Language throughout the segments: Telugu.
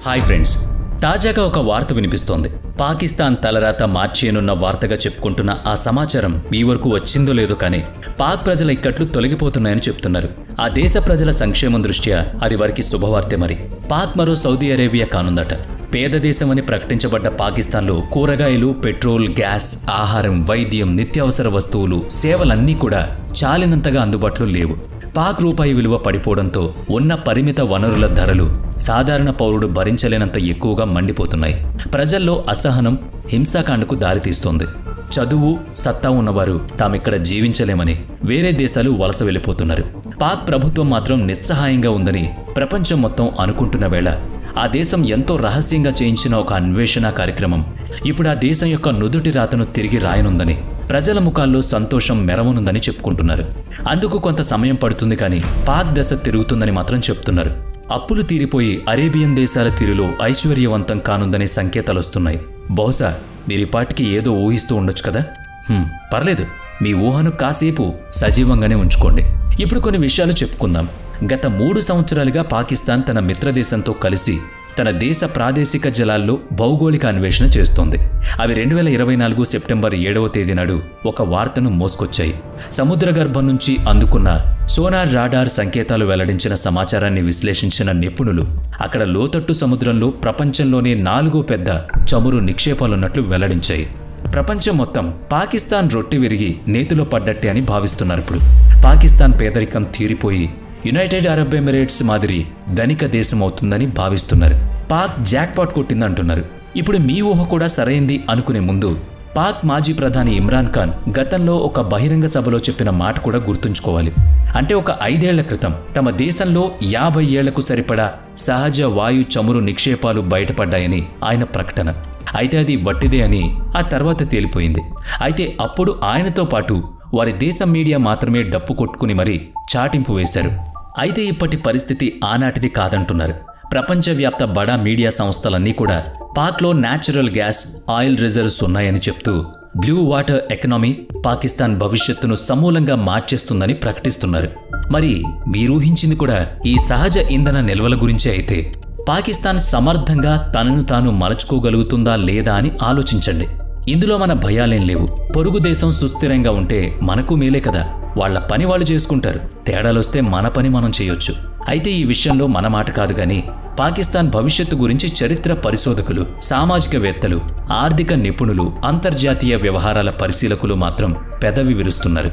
హాయ్ ఫ్రెండ్స్, తాజాగా ఒక వార్త వినిపిస్తోంది. పాకిస్తాన్ తలరాత మార్చేయనున్న వార్తగా చెప్పుకుంటున్న ఆ సమాచారం మీ వరకు వచ్చిందో లేదో కానీ పాక్ ప్రజల ఇక్కట్లు తొలగిపోతున్నాయని చెప్తున్నారు. ఆ దేశ ప్రజల సంక్షేమం దృష్ట్యా అది వారికి శుభవార్తే. మరి పాక్ మరో సౌదీ అరేబియా కానుందట. పేద దేశమని ప్రకటించబడ్డ పాకిస్తాన్లో కూరగాయలు, పెట్రోల్, గ్యాస్, ఆహారం, వైద్యం, నిత్యావసర వస్తువులు, సేవలన్నీ కూడా చాలినంతగా అందుబాటులో లేవు. పాక్ రూపాయి విలువ పడిపోవడంతో ఉన్న పరిమిత వనరుల ధరలు సాధారణ పౌరుడు భరించలేనంత ఎక్కువగా మండిపోతున్నాయి. ప్రజల్లో అసహనం, హింసాకాండకు దారితీస్తోంది. చదువు, సత్తా ఉన్నవారు తామిక్కడ జీవించలేమని వేరే దేశాలు వలస వెళ్ళిపోతున్నారు. పాక్ ప్రభుత్వం మాత్రం నిస్సహాయంగా ఉందని ప్రపంచం మొత్తం అనుకుంటున్న వేళ ఆ దేశం ఎంతో రహస్యంగా చేయించిన ఒక అన్వేషణ కార్యక్రమం ఇప్పుడు ఆ దేశం యొక్క నుదుటి రాతను తిరిగి రాయనుందని, ప్రజల ముఖాల్లో సంతోషం మెరవనుందని చెప్పుకుంటున్నారు. అందుకు కొంత సమయం పడుతుంది కానీ పాక్ దశ తిరుగుతుందని మాత్రం చెప్తున్నారు. అప్పులు తీరిపోయి అరేబియన్ దేశాల తీరులో ఐశ్వర్యవంతం కానుందనే సంకేతాలు వస్తున్నాయి. బహుశా మీరిపాటికి ఏదో ఊహిస్తూ ఉండొచ్చు కదా. పర్లేదు, మీ ఊహను కాసేపు సజీవంగానే ఉంచుకోండి. ఇప్పుడు కొన్ని విషయాలు చెప్పుకుందాం. గత 3 సంవత్సరాలుగా పాకిస్తాన్ తన మిత్రదేశంతో కలిసి తన దేశ ప్రాదేశిక జలాల్లో భౌగోళిక అన్వేషణ చేస్తోంది. అవి 2024 సెప్టెంబర్ 7వ తేదీ నాడు ఒక వార్తను మోసుకొచ్చాయి. సముద్ర గర్భం నుంచి అందుకున్న సోనార్ రాడార్ సంకేతాలు వెల్లడించిన సమాచారాన్ని విశ్లేషించిన నిపుణులు అక్కడ లోతట్టు సముద్రంలో ప్రపంచంలోనే 4 పెద్ద చమురు నిక్షేపాలున్నట్లు వెల్లడించాయి. ప్రపంచం మొత్తం పాకిస్తాన్ రొట్టె విరిగి నేతిలో పడ్డట్టే అని భావిస్తున్నారు. ఇప్పుడు పాకిస్తాన్ పేదరికం తీరిపోయి యునైటెడ్ అరబ్ ఎమిరేట్స్ మాదిరి ధనిక దేశం అవుతుందని భావిస్తున్నారు. పాక్ జాక్పాట్ కొట్టిందంటున్నారు. ఇప్పుడు మీ ఊహ కూడా సరైంది అనుకునే ముందు పాక్ మాజీ ప్రధాని ఇమ్రాన్ ఖాన్ గతంలో ఒక బహిరంగ సభలో చెప్పిన మాట కూడా గుర్తుంచుకోవాలి. అంటే ఒక 5 ఏళ్ల క్రితం తమ దేశంలో 50 ఏళ్లకు సరిపడా సహజ వాయు చమురు నిక్షేపాలు బయటపడ్డాయని ఆయన ప్రకటన. అయితే అది వట్టిదే అని ఆ తర్వాత తేలిపోయింది. అయితే అప్పుడు ఆయనతో పాటు వారి దేశం మీడియా మాత్రమే డప్పు కొట్టుకుని మరీ చాటింపు వేశారు. అయితే ఇప్పటి పరిస్థితి ఆనాటిది కాదంటున్నారు. ప్రపంచవ్యాప్త బడా మీడియా సంస్థలన్నీ కూడా పాక్లో న్యాచురల్ గ్యాస్, ఆయిల్ రిజర్వ్స్ ఉన్నాయని చెప్తూ బ్లూ వాటర్ ఎకనామీ పాకిస్తాన్ భవిష్యత్తును సమూలంగా మార్చేస్తుందని ప్రకటిస్తున్నారు. మరి మీరూహించింది కూడా ఈ సహజ ఇంధన నిల్వల గురించే అయితే పాకిస్తాన్ సమర్థంగా తనను తాను మలచుకోగలుగుతుందా లేదా అని ఆలోచించండి. ఇందులో మన భయాలేం లేవు. పొరుగు దేశం సుస్థిరంగా ఉంటే మనకు మేలే కదా. వాళ్ల పని వాళ్ళు చేసుకుంటారు. తేడాలొస్తే మన పని మనం చేయొచ్చు. అయితే ఈ విషయంలో మన మాట కాదు కానీ పాకిస్తాన్ భవిష్యత్తు గురించి చరిత్ర పరిశోధకులు, సామాజికవేత్తలు, ఆర్థిక నిపుణులు, అంతర్జాతీయ వ్యవహారాల పరిశీలకులు మాత్రం పెదవి విరుస్తున్నారు.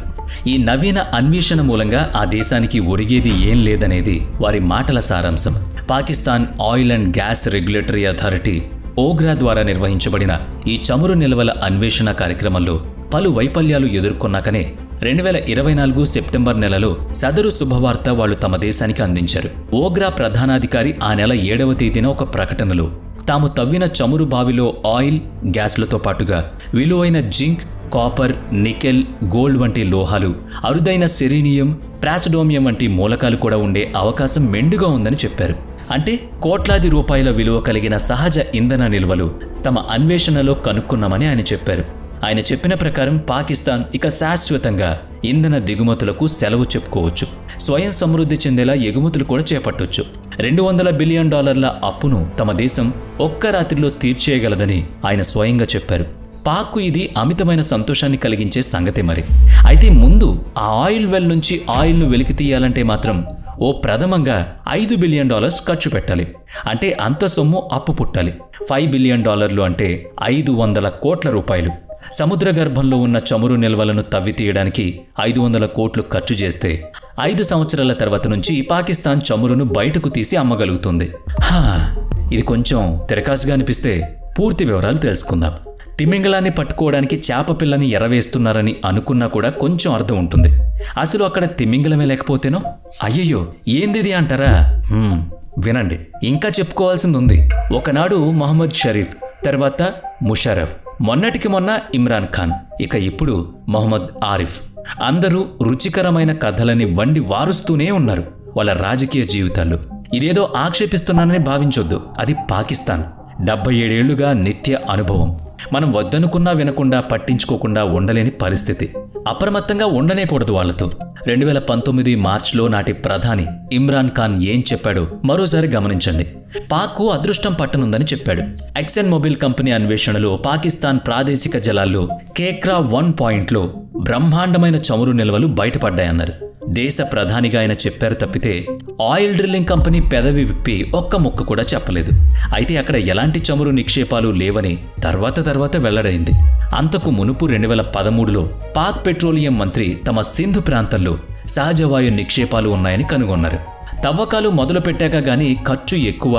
ఈ నవీన అన్వేషణ మూలంగా ఆ దేశానికి ఒరిగేది ఏం లేదనేది వారి మాటల సారాంశం. Pakistan oil and gas regulatory authority OGRA ద్వారా నిర్వహించబడిన ఈ చమురు నిల్వల అన్వేషణ కార్యక్రమంలో పలు వైఫల్యాలు ఎదుర్కొన్నాకనే 2024 సెప్టెంబర్ నెలలో సదరు శుభవార్త వాళ్లు తమ దేశానికి అందించారు. ఓగ్రా ప్రధానాధికారి ఆ నెల 7వ తేదీన ఒక ప్రకటనలో తాము తవ్విన చమురు బావిలో ఆయిల్, గ్యాస్లతో పాటుగా విలువైన జింక్, కాపర్, నికెల్, గోల్డ్ వంటి లోహాలు, అరుదైన సెరీనియం, ప్రాసిడోమియం వంటి మూలకాలు కూడా ఉండే అవకాశం మెండుగా ఉందని చెప్పారు. అంటే కోట్లాది రూపాయల విలువ కలిగిన సహజ ఇంధన నిల్వలు తమ అన్వేషణలో కనుక్కున్నామని ఆయన చెప్పారు. ఆయన చెప్పిన ప్రకారం పాకిస్తాన్ ఇక శాశ్వతంగా ఇంధన దిగుమతులకు సెలవు చెప్పుకోవచ్చు. స్వయం సమృద్ధి చెందేలా ఎగుమతులు కూడా చేపట్టొచ్చు. $200 బిలియన్ అప్పును తమ దేశం ఒక్క రాత్రిలో తీర్చేయగలదని ఆయన స్వయంగా చెప్పారు. పాక్కు ఇది అమితమైన సంతోషాన్ని కలిగించే సంగతే. మరి అయితే ముందు ఆ ఆయిల్ వెల్ నుంచి ఆయిల్ను వెలికి తీయాలంటే మాత్రం ఓ ప్రథమంగా $5 బిలియన్ ఖర్చు పెట్టాలి. అంటే అంత సొమ్ము అప్పు పుట్టాలి. $5 బిలియన్ అంటే 500 కోట్ల రూపాయలు. సముద్ర గర్భంలో ఉన్న చమురు నిల్వలను తవ్వి తీయడానికి 500 కోట్లు ఖర్చు చేస్తే 5 సంవత్సరాల తర్వాత నుంచి పాకిస్తాన్ చమురును బయటకు తీసి అమ్మగలుగుతుంది. ఇది కొంచెం తిరకాసుగా అనిపిస్తే పూర్తి వివరాలు తెలుసుకుందాం. తిమింగలాన్ని పట్టుకోవడానికి చేప పిల్లని ఎరవేస్తున్నారని అనుకున్నా కూడా కొంచెం అర్థం ఉంటుంది. అసలు అక్కడ తిమింగలమే లేకపోతేనో? అయ్యయ్యో, ఏందిది అంటారా? వినండి, ఇంకా చెప్పుకోవాల్సింది ఉంది. ఒకనాడు మొహమ్మద్ షరీఫ్, తర్వాత ముషరఫ్, మొన్నటికి మొన్న ఇమ్రాన్ ఖాన్, ఇక ఇప్పుడు మొహమ్మద్ ఆరిఫ్. అందరూ రుచికరమైన కథలని వండి వారుస్తూనే ఉన్నారు వాళ్ళ రాజకీయ జీవితాల్లో. ఇదేదో ఆక్షేపిస్తున్నానని భావించొద్దు. అది పాకిస్తాన్ 77 ఏళ్లుగా నిత్య అనుభవం. మనం వద్దనుకున్నా వినకుండా, పట్టించుకోకుండా ఉండలేని పరిస్థితి. అప్రమత్తంగా ఉండనేకూడదు వాళ్లతో. 2019 మార్చిలో నాటి ప్రధాని ఇమ్రాన్ ఖాన్ ఏం చెప్పాడో మరోసారి గమనించండి. పాక్కు అదృష్టం పట్టనుందని చెప్పాడు. ఎక్సెన్ మొబిల్ కంపెనీ అన్వేషణలో పాకిస్తాన్ ప్రాదేశిక జలాల్లో కేక్రా 1 పాయింట్లో బ్రహ్మాండమైన చమురు నిల్వలు బయటపడ్డాయన్నారు. దేశ ప్రధానిగా ఆయన చెప్పారు తప్పితే ఆయిల్ డ్రిల్లింగ్ కంపెనీ పెదవి విప్పి ఒక్క ముక్క కూడా చెప్పలేదు. అయితే అక్కడ ఎలాంటి చమురు నిక్షేపాలు లేవని తర్వాత వెల్లడైంది. అంతకు మునుపు 2013లో పాక్ పెట్రోలియం మంత్రి తమ సింధు ప్రాంతంలో సహజవాయు నిక్షేపాలు ఉన్నాయని కనుగొన్నారు. తవ్వకాలు మొదలుపెట్టాక గానీ ఖర్చు ఎక్కువ,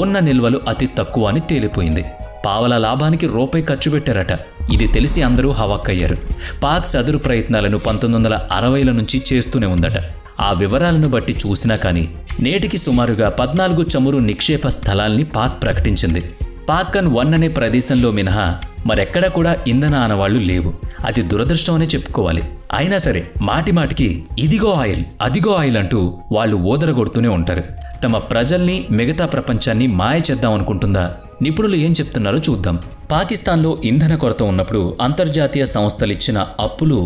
ఉన్న నిల్వలు అతి తక్కువ అని తేలిపోయింది. పావల లాభానికి రూపాయి ఖర్చు పెట్టారట. ఇది తెలిసి అందరూ హవాక్కయ్యారు. పాక్ సదరు ప్రయత్నాలను 1960ల నుంచి చేస్తూనే ఉందట. ఆ వివరాలను బట్టి చూసినా కానీ నేటికి సుమారుగా 14 చమురు నిక్షేప స్థలాల్ని పాక్ ప్రకటించింది. పాక్కన్ 1 అనే ప్రదేశంలో మినహా మరెక్కడా కూడా ఇంధన ఆనవాళ్లు లేవు. అది దురదృష్టం అనే చెప్పుకోవాలి. అయినా సరే మాటిమాటికి ఇదిగో ఆయిల్, అదిగో ఆయిల్ అంటూ వాళ్ళు ఓదరగొడుతూనే ఉంటారు. తమ ప్రజల్ని, మిగతా ప్రపంచాన్ని మాయ చేద్దామనుకుంటుందా? నిపుణులు ఏం చెప్తున్నారో చూద్దాం. పాకిస్తాన్లో ఇంధన కొరత ఉన్నప్పుడు, అంతర్జాతీయ సంస్థలిచ్చిన అప్పులు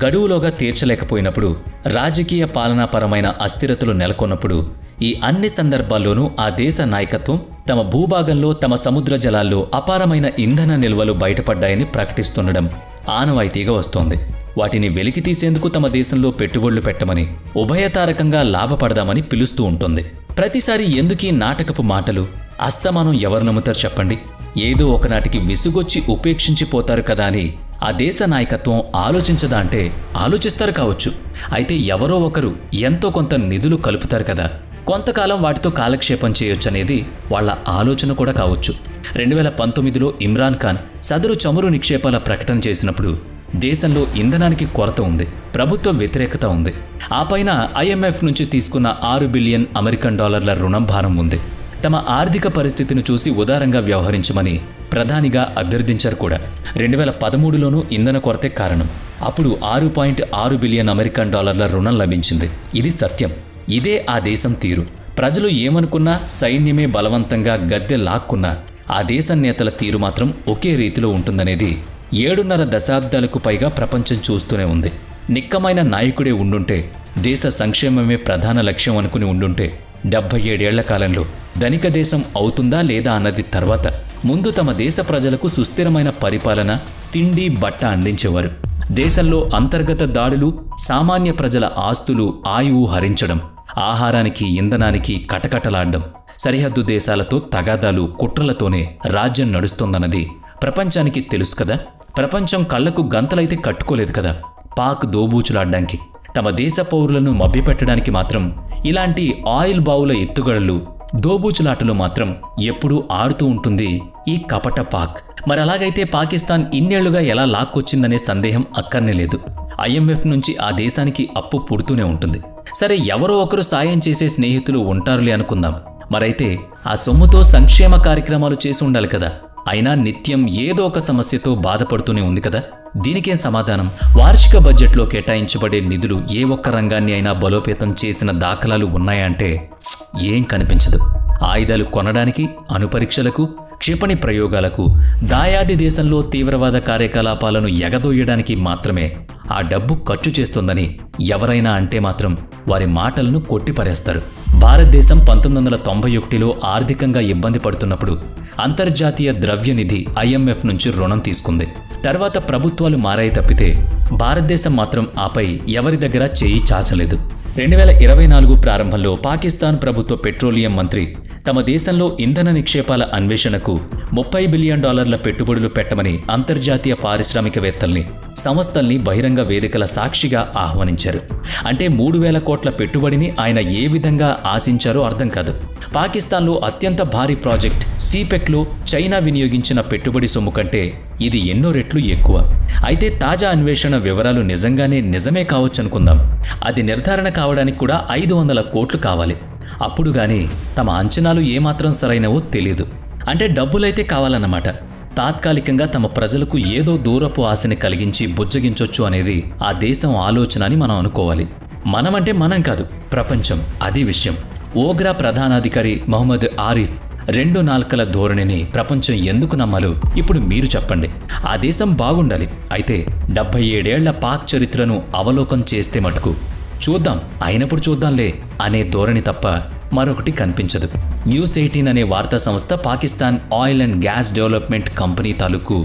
గడువులోగా తీర్చలేకపోయినప్పుడు, రాజకీయ పాలనాపరమైన అస్థిరతలు నెలకొన్నప్పుడు, ఈ అన్ని సందర్భాల్లోనూ ఆ దేశ నాయకత్వం తమ భూభాగంలో, తమ సముద్ర జలాల్లో అపారమైన ఇంధన నిల్వలు బయటపడ్డాయని ప్రకటిస్తుండడం ఆనవాయితీగా వస్తోంది. వాటిని వెలికి తీసేందుకు తమ దేశంలో పెట్టుబడులు పెట్టమని, ఉభయతారకంగా లాభపడదామని పిలుస్తూ ఉంటుంది. ప్రతిసారి ఎందుకీ నాటకపు మాటలు? అస్తమానం ఎవరు నమ్ముతారు చెప్పండి? ఏదో ఒకనాటికి విసుగొచ్చి ఉపేక్షించిపోతారు కదా అని ఆ దేశ నాయకత్వం ఆలోచించదా అంటే ఆలోచిస్తారు కావచ్చు. అయితే ఎవరో ఒకరు ఎంతో కొంత నిధులు కలుపుతారు కదా, కొంతకాలం వాటితో కాలక్షేపం చేయొచ్చనేది వాళ్ల ఆలోచన కూడా కావచ్చు. 2019లో ఇమ్రాన్ ఖాన్ సదరు చమురు నిక్షేపాల ప్రకటన చేసినప్పుడు దేశంలో ఇంధనానికి కొరత ఉంది, ప్రభుత్వ వ్యతిరేకత ఉంది. ఆ పైన IMF నుంచి తీసుకున్న $6 బిలియన్ రుణం భారం ఉంది. తమ ఆర్థిక పరిస్థితిని చూసి ఉదారంగా వ్యవహరించమని ప్రధానిగా అభ్యర్థించారు కూడా. 2013లోనూ ఇంధన కొరతే కారణం. అప్పుడు $6.6 బిలియన్ రుణం లభించింది. ఇది సత్యం. ఇదే ఆ దేశం తీరు. ప్రజలు ఏమనుకున్నా, సైన్యమే బలవంతంగా గద్దె లాక్కున్నా ఆ దేశం నేతల తీరు మాత్రం ఒకే రీతిలో ఉంటుందనేది 7.5 దశాబ్దాలకు పైగా ప్రపంచం చూస్తూనే ఉంది. నిక్కమైన నాయకుడే ఉండుంటే, దేశ సంక్షేమమే ప్రధాన లక్ష్యం అనుకుని ఉండుంటే 77 ఏళ్ల కాలంలో ధనిక దేశం అవుతుందా లేదా అన్నది తర్వాత, ముందు తమ దేశ ప్రజలకు సుస్థిరమైన పరిపాలన, తిండి, బట్ట అందించేవారు. దేశంలో అంతర్గత దాడులు, సామాన్య ప్రజల ఆస్తులు, ఆయువు హరించడం, ఆహారానికి, ఇంధనానికి కటకటలాడ్డం, సరిహద్దు దేశాలతో తగాదాలు, కుట్రలతోనే రాజ్యం నడుస్తోందన్నది ప్రపంచానికి తెలుసు కదా. ప్రపంచం కళ్లకు గంతలైతే కట్టుకోలేదు కదా పాక్ దోబూచులాడ్డానికి. తమ దేశ పౌరులను మభ్యపెట్టడానికి మాత్రం ఇలాంటి ఆయిల్ బావుల ఎత్తుగడలు, దోబూచులాటలు మాత్రం ఎప్పుడూ ఆడుతూ ఉంటుంది ఈ కపట పాక్. మరి అలాగైతే పాకిస్తాన్ ఇన్నేళ్లుగా ఎలా లాక్కొచ్చిందనే సందేహం అక్కర్నే లేదు. IMF నుంచి ఆ దేశానికి అప్పు పుడుతూనే ఉంటుంది. సరే, ఎవరో ఒకరు సాయం చేసే స్నేహితులు ఉంటారులే అనుకుందాం. మరైతే ఆ సొమ్ముతో సంక్షేమ కార్యక్రమాలు చేసి ఉండాలి కదా. అయినా నిత్యం ఏదో ఒక సమస్యతో బాధపడుతూనే ఉంది కదా. దీనికేం సమాధానం? వార్షిక బడ్జెట్లో కేటాయించబడే నిధులు ఏ ఒక్క రంగాన్ని అయినా బలోపేతం చేసిన దాఖలాలు ఉన్నాయంటే ఏం కనిపించదు. ఆయుధాలు కొనడానికి, అణుపరీక్షలకు, క్షిపణి ప్రయోగాలకు, దాయాది దేశంలో తీవ్రవాద కార్యకలాపాలను ఎగదోయడానికి మాత్రమే ఆ డబ్బు ఖర్చు చేస్తోందని ఎవరైనా అంటే మాత్రం వారి మాటలను కొట్టిపరేస్తారు. భారతదేశం 1991లో ఆర్థికంగా ఇబ్బంది పడుతున్నప్పుడు అంతర్జాతీయ ద్రవ్యనిధి IMF నుంచి రుణం తీసుకుంది. తర్వాత ప్రభుత్వాలు మారాయి తప్పితే భారతదేశం మాత్రం ఆపై ఎవరి దగ్గర చేయి చాచలేదు. 2024 ప్రారంభంలో పాకిస్తాన్ ప్రభుత్వ పెట్రోలియం మంత్రి తమ దేశంలో ఇంధన నిక్షేపాల అన్వేషణకు $30 బిలియన్ పెట్టుబడులు పెట్టమని అంతర్జాతీయ పారిశ్రామికవేత్తల్ని, సంస్థల్ని బహిరంగ వేదికల సాక్షిగా ఆహ్వానించారు. అంటే 3,000 కోట్ల పెట్టుబడిని ఆయన ఏ విధంగా ఆశించారో అర్థం కాదు. పాకిస్తాన్లో అత్యంత భారీ ప్రాజెక్ట్ సీపెక్లో చైనా వినియోగించిన పెట్టుబడి సొమ్ము కంటే ఇది ఎన్నో రెట్లు ఎక్కువ. అయితే తాజా అన్వేషణ వివరాలు నిజమే కావచ్చనుకుందాం. అది నిర్ధారణ కావడానికి కూడా 500 కోట్లు కావాలి. అప్పుడు గానీ తమ అంచనాలు ఏమాత్రం సరైనవో తెలియదు. అంటే డబ్బులైతే కావాలన్నమాట. తాత్కాలికంగా తమ ప్రజలకు ఏదో దూరపు ఆశని కలిగించి బుజ్జగించొచ్చు అనేది ఆ దేశం ఆలోచన అని మనం అనుకోవాలి. మనమంటే మనం కాదు, ప్రపంచం. అది విషయం. ఓగ్రా ప్రధానాధికారి మహమ్మద్ ఆరిఫ్ 2 నాల్కల ధోరణిని ప్రపంచం ఎందుకు నమ్మాలో ఇప్పుడు మీరు చెప్పండి. ఆ దేశం బాగుండాలి. అయితే 77 ఏళ్ల పాక్ చరిత్రను అవలోకం చేస్తే మటుకు చూద్దాం, అయినప్పుడు చూద్దాంలే అనే ధోరణి తప్ప మరొకటి కనిపించదు. న్యూస్ 18 అనే వార్తా సంస్థ Pakistan oil and gas development company తాలూకు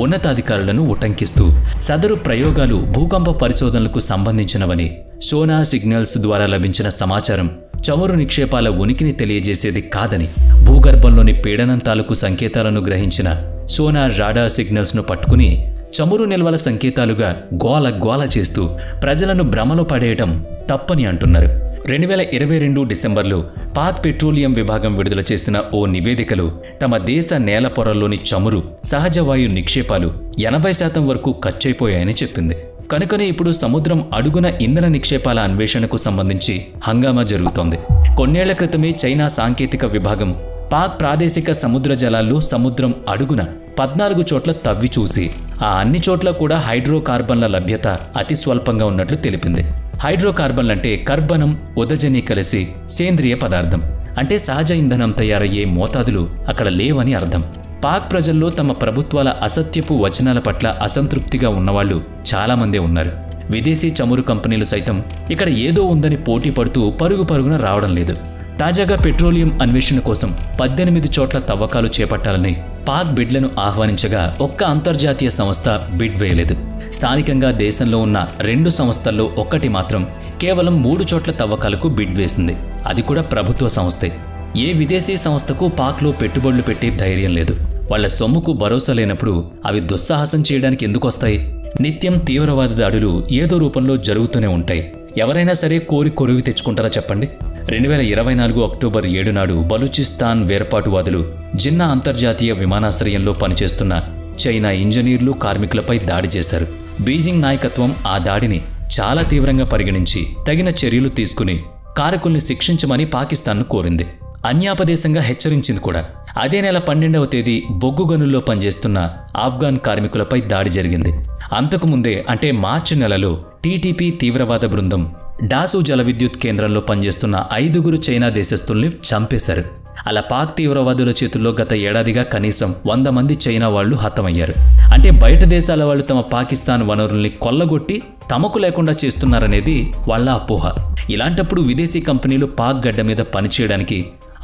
ఉన్నతాధికారులను ఉటంకిస్తూ సదరు ప్రయోగాలు భూకంప పరిశోధనలకు సంబంధించినవని, సోనార్ సిగ్నల్స్ ద్వారా లభించిన సమాచారం చమురు నిక్షేపాల ఉనికిని తెలియజేసేది కాదని, భూగర్భంలోని పీడనం తాలూకు సంకేతాలను గ్రహించిన సోనార్ రాడార్ సిగ్నల్స్ను పట్టుకుని చమురు నిల్వల సంకేతాలుగా గోల చేస్తూ ప్రజలను భ్రమలో పడేయడం తప్పని అంటున్నారు. 2022 డిసెంబర్లో పాక్ పెట్రోలియం విభాగం విడుదల చేసిన ఓ నివేదికలో తమ దేశ నేల పొరల్లోని చమురు, సహజ వాయు నిక్షేపాలు 80% వరకు ఖర్చయిపోయాయని చెప్పింది. కనుకనే ఇప్పుడు సముద్రం అడుగున ఇంధన నిక్షేపాల అన్వేషణకు సంబంధించి హంగామా జరుగుతోంది. కొన్నేళ్ల క్రితమే చైనా సాంకేతిక విభాగం పాక్ ప్రాదేశిక సముద్ర జలాల్లో సముద్రం అడుగున 14 చోట్ల తవ్వి చూసి ఆ అన్ని చోట్ల కూడా హైడ్రోకార్బన్ల లభ్యత అతి స్వల్పంగా ఉన్నట్లు తెలిపింది. హైడ్రోకార్బన్లంటే కర్బనం, ఉదజని కలిసి సేంద్రియ పదార్థం. అంటే సహజ ఇంధనం తయారయ్యే మోతాదులు అక్కడ లేవని అర్థం. పాక్ ప్రజల్లో తమ ప్రభుత్వాల అసత్యపు వచనాల పట్ల అసంతృప్తిగా ఉన్నవాళ్లు చాలామందే ఉన్నారు. విదేశీ చమురు కంపెనీలు సైతం ఇక్కడ ఏదో ఉందని పోటీ పడుతూ పరుగున రావడం లేదు. తాజాగా పెట్రోలియం అన్వేషణ కోసం 18 చోట్ల తవ్వకాలు చేపట్టాలని పాక్ బిడ్లను ఆహ్వానించగా ఒక్క అంతర్జాతీయ సంస్థ బిడ్ వేయలేదు. స్థానికంగా దేశంలో ఉన్న 2 సంస్థల్లో ఒక్కటి మాత్రం కేవలం 3 చోట్ల తవ్వకాలకు బిడ్ వేసింది. అది కూడా ప్రభుత్వ సంస్థే. ఏ విదేశీ సంస్థకు పాక్లో పెట్టుబడులు పెట్టే ధైర్యం లేదు. వాళ్ల సొమ్ముకు భరోసా లేనప్పుడు అవి దుస్సాహసం చేయడానికి ఎందుకొస్తాయి? నిత్యం తీవ్రవాద దాడులు ఏదో రూపంలో జరుగుతూనే ఉంటాయి. ఎవరైనా సరే కొరివి తెచ్చుకుంటారా చెప్పండి? 2024 అక్టోబర్ 7 నాడు బలూచిస్తాన్ వేర్పాటువాదులు జిన్నా అంతర్జాతీయ విమానాశ్రయంలో పనిచేస్తున్న చైనా ఇంజనీర్లు, కార్మికులపై దాడి చేశారు. బీజింగ్ నాయకత్వం ఆ దాడిని చాలా తీవ్రంగా పరిగణించి తగిన చర్యలు తీసుకుని కారకుల్ని శిక్షించమని పాకిస్తాన్ను కోరింది. అన్యాపదేశంగా హెచ్చరించింది కూడా. అదే నెల 12వ తేదీ బొగ్గు గనుల్లో పనిచేస్తున్న ఆఫ్ఘాన్ కార్మికులపై దాడి జరిగింది. అంతకుముందే అంటే మార్చి నెలలో టీటీపీ తీవ్రవాద బృందం డాసు జల విద్యుత్ కేంద్రంలో పనిచేస్తున్న 5 చైనా దేశస్తుల్ని చంపేశారు. అలా పాక్ తీవ్రవాదుల చేతుల్లో గత ఏడాదిగా కనీసం 100 మంది చైనా వాళ్లు హతమయ్యారు. అంటే బయట దేశాల వాళ్ళు తమ పాకిస్తాన్ వనరుల్ని కొల్లగొట్టి తమకు లేకుండా చేస్తున్నారనేది వాళ్ల అపోహ. ఇలాంటప్పుడు విదేశీ కంపెనీలు పాక్ గడ్డ మీద పనిచేయడానికి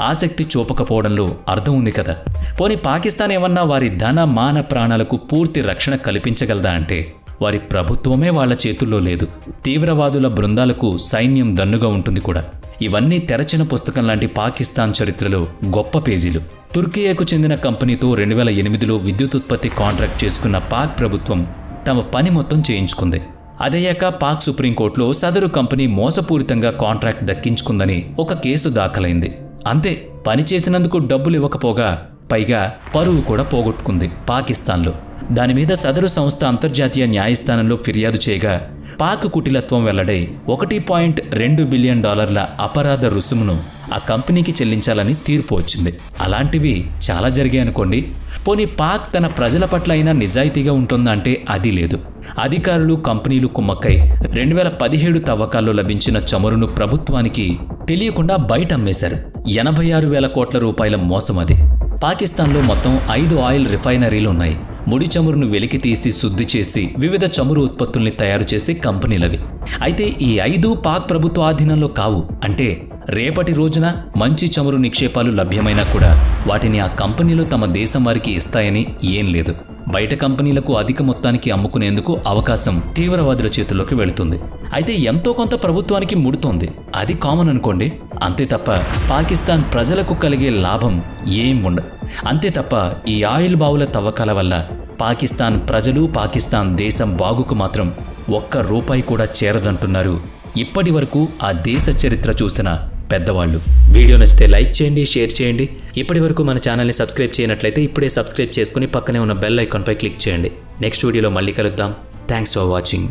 ఆసక్తి చూపకపోవడంలో అర్థం ఉంది కదా. పోనీ పాకిస్తాన్ ఏమన్నా వారి ధన, మాన, ప్రాణాలకు పూర్తి రక్షణ కల్పించగలదా అంటే వారి ప్రభుత్వమే వాళ్ల చేతుల్లో లేదు. తీవ్రవాదుల బృందాలకు సైన్యం దన్నుగా ఉంటుంది కూడా. ఇవన్నీ తెరచిన పుస్తకం లాంటి పాకిస్తాన్ చరిత్రలో గొప్ప పేజీలు. తుర్కియాకు చెందిన కంపెనీతో 2008లో విద్యుత్ ఉత్పత్తి కాంట్రాక్ట్ చేసుకున్న పాక్ ప్రభుత్వం తమ పని మొత్తం చేయించుకుంది. అదయ్యాక పాక్ సుప్రీంకోర్టులో సదరు కంపెనీ మోసపూరితంగా కాంట్రాక్ట్ దక్కించుకుందని ఒక కేసు దాఖలైంది. అంతే, పని చేసినందుకు డబ్బులు ఇవ్వకపోగా పైగా పరువు కూడా పోగొట్టుకుంది పాకిస్తాన్లో. దానిమీద సదరు సంస్థ అంతర్జాతీయ న్యాయస్థానంలో ఫిర్యాదు చేయగా పాక్ కుటిలత్వం వెల్లడై $1.2 బిలియన్ అపరాధ రుసుమును ఆ కంపెనీకి చెల్లించాలని తీర్పు వచ్చింది. అలాంటివి చాలా జరిగాయనుకోండి. పోనీ పాక్ తన ప్రజల పట్ల అయినా నిజాయితీగా ఉంటుందా అంటే అది లేదు. అధికారులు, కంపెనీలు కుమ్మక్కై 2017 తవ్వకాల్లో లభించిన చమురును ప్రభుత్వానికి తెలియకుండా బయట అమ్మేశారు. 86,000 కోట్ల రూపాయల మోసం అది. పాకిస్తాన్లో మొత్తం 5 ఆయిల్ రిఫైనరీలు ఉన్నాయి. ముడి చమురును వెలికి తీసి శుద్ధి చేసి వివిధ చమురు ఉత్పత్తుల్ని తయారు చేసే కంపెనీలవి. అయితే ఈ 5 పాక్ ప్రభుత్వ ఆధీనంలో కావు. అంటే రేపటి రోజున మంచి చమురు నిక్షేపాలు లభ్యమైనా కూడా వాటిని ఆ కంపెనీలు తమ దేశం వారికి ఇస్తాయని ఏం లేదు. బయట కంపెనీలకు అధిక మొత్తానికి అమ్ముకునేందుకు అవకాశం తీవ్రవాదుల చేతుల్లోకి వెళుతుంది. అయితే ఎంతో కొంత ప్రభుత్వానికి ముడుతోంది. అది కామన్ అనుకోండి. అంతే తప్ప పాకిస్తాన్ ప్రజలకు కలిగే లాభం ఏం ఉండదు. అంతే తప్ప ఈ ఆయిల్ బావుల తవ్వకాల వల్ల పాకిస్తాన్ ప్రజలు, పాకిస్తాన్ దేశం బాగుకు మాత్రం ₹1 కూడా చేరదంటున్నారు ఇప్పటి వరకు ఆ దేశ చరిత్ర చూసిన పెద్దవాళ్ళు. వీడియో నచ్చితే లైక్ చేయండి, షేర్ చేయండి. ఇప్పటి వరకు మన ఛానల్ని సబ్స్క్రైబ్ చేయనట్లయితే ఇప్పుడే సబ్స్క్రైబ్ చేసుకుని పక్కనే ఉన్న బెల్ ఐకాన్పై క్లిక్ చేయండి. నెక్స్ట్ వీడియోలో మళ్ళీ కలుద్దాం. Thanks for watching.